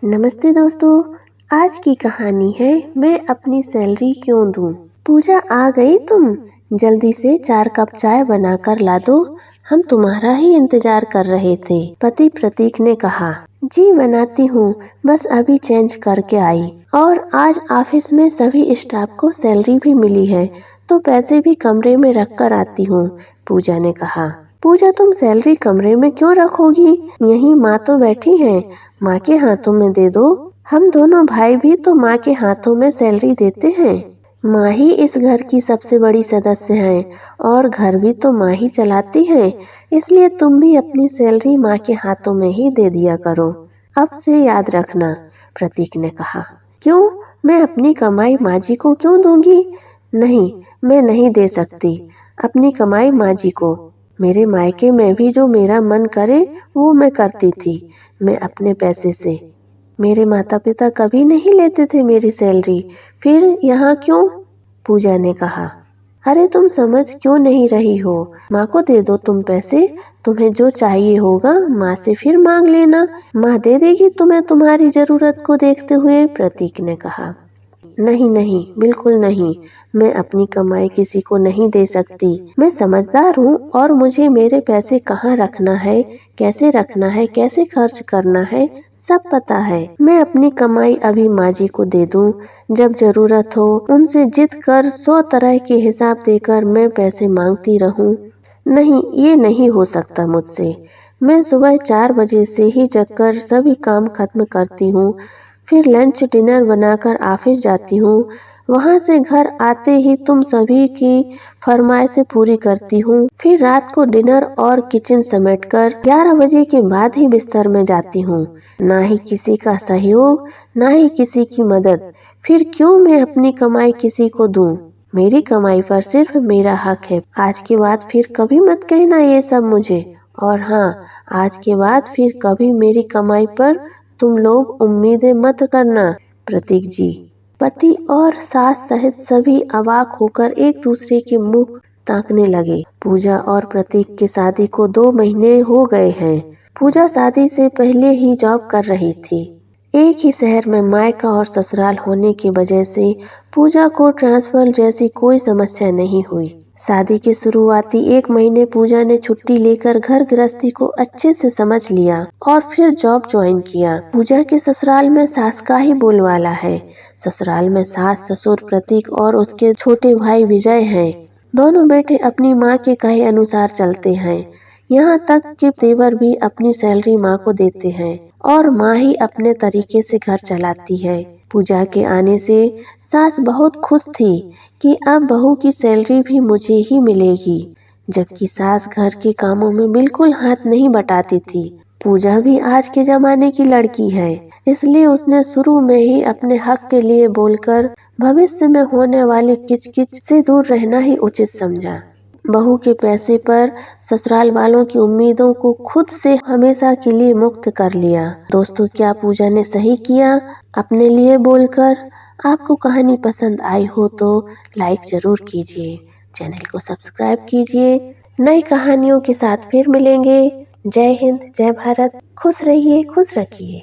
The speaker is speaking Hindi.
नमस्ते दोस्तों। आज की कहानी है मैं अपनी सैलरी क्यों दूं। पूजा आ गई तुम? जल्दी से 4 कप चाय बनाकर ला दो, हम तुम्हारा ही इंतजार कर रहे थे। पति प्रतीक ने कहा। जी बनाती हूँ, बस अभी चेंज करके आई। और आज ऑफिस में सभी स्टाफ को सैलरी भी मिली है, तो पैसे भी कमरे में रख कर आती हूँ, पूजा ने कहा। पूजा तुम सैलरी कमरे में क्यों रखोगी? यहीं माँ तो बैठी हैं, माँ के हाथों में दे दो। हम दोनों भाई भी तो माँ के हाथों में सैलरी देते हैं। माँ ही इस घर की सबसे बड़ी सदस्य हैं और घर भी तो माँ ही चलाती है, इसलिए तुम भी अपनी सैलरी माँ के हाथों में ही दे दिया करो। अब से याद रखना, प्रतीक ने कहा। क्यों? मैं अपनी कमाई माँ जी को क्यों दूंगी? नहीं, मैं नहीं दे सकती अपनी कमाई माँ जी को। मेरे मायके में भी जो मेरा मन करे वो मैं करती थी, मैं अपने पैसे से। मेरे माता पिता कभी नहीं लेते थे मेरी सैलरी, फिर यहाँ क्यों? पूजा ने कहा। अरे तुम समझ क्यों नहीं रही हो? माँ को दे दो तुम पैसे, तुम्हें जो चाहिए होगा माँ से फिर मांग लेना, माँ दे देगी तुम्हें तुम्हारी जरूरत को देखते हुए, प्रतीक ने कहा। नहीं नहीं, बिल्कुल नहीं, मैं अपनी कमाई किसी को नहीं दे सकती। मैं समझदार हूँ और मुझे मेरे पैसे कहाँ रखना है, कैसे रखना है, कैसे खर्च करना है, सब पता है। मैं अपनी कमाई अभी माँ जी को दे दूँ, जब जरूरत हो उनसे जिद कर 100 तरह के हिसाब देकर मैं पैसे मांगती रहूँ? नहीं, ये नहीं हो सकता मुझसे। मैं सुबह 4 बजे से ही जगकर सभी काम खत्म करती हूँ, फिर लंच डिनर बनाकर ऑफिस जाती हूँ। वहाँ से घर आते ही तुम सभी की फरमाइशें पूरी करती हूँ। फिर रात को डिनर और किचन समेटकर 11 बजे के बाद ही बिस्तर में जाती हूँ। ना ही किसी का सहयोग, ना ही किसी की मदद। फिर क्यों मैं अपनी कमाई किसी को दूँ? मेरी कमाई पर सिर्फ मेरा हक है। आज के बाद फिर कभी मत कहना ये सब मुझे। और हाँ, आज के बाद फिर कभी मेरी कमाई पर तुम लोग उम्मीदें मत करना, प्रतीक जी। पति और सास सहित सभी अवाक होकर एक दूसरे के मुख ताकने लगे। पूजा और प्रतीक की शादी को 2 महीने हो गए हैं। पूजा शादी से पहले ही जॉब कर रही थी। एक ही शहर में मायका और ससुराल होने की वजह से पूजा को ट्रांसफर जैसी कोई समस्या नहीं हुई। शादी के शुरुआती 1 महीने पूजा ने छुट्टी लेकर घर गृहस्थी को अच्छे से समझ लिया और फिर जॉब ज्वाइन किया। पूजा के ससुराल में सास का ही बोलबाला है। ससुराल में सास, ससुर, प्रतीक और उसके छोटे भाई विजय हैं। दोनों बेटे अपनी माँ के कहे अनुसार चलते हैं। यहाँ तक कि देवर भी अपनी सैलरी माँ को देते हैं और माँ ही अपने तरीके से घर चलाती है। पूजा के आने से सास बहुत खुश थी कि अब बहू की सैलरी भी मुझे ही मिलेगी, जबकि सास घर के कामों में बिल्कुल हाथ नहीं बटाती थी। पूजा भी आज के जमाने की लड़की है, इसलिए उसने शुरू में ही अपने हक के लिए बोलकर भविष्य में होने वाली किचकिच से दूर रहना ही उचित समझा। बहू के पैसे पर ससुराल वालों की उम्मीदों को खुद से हमेशा के लिए मुक्त कर लिया। दोस्तों, क्या पूजा ने सही किया अपने लिए बोलकर? आपको कहानी पसंद आई हो तो लाइक जरूर कीजिए, चैनल को सब्सक्राइब कीजिए। नई कहानियों के साथ फिर मिलेंगे। जय हिंद, जय भारत। खुश रहिए, खुश रखिए।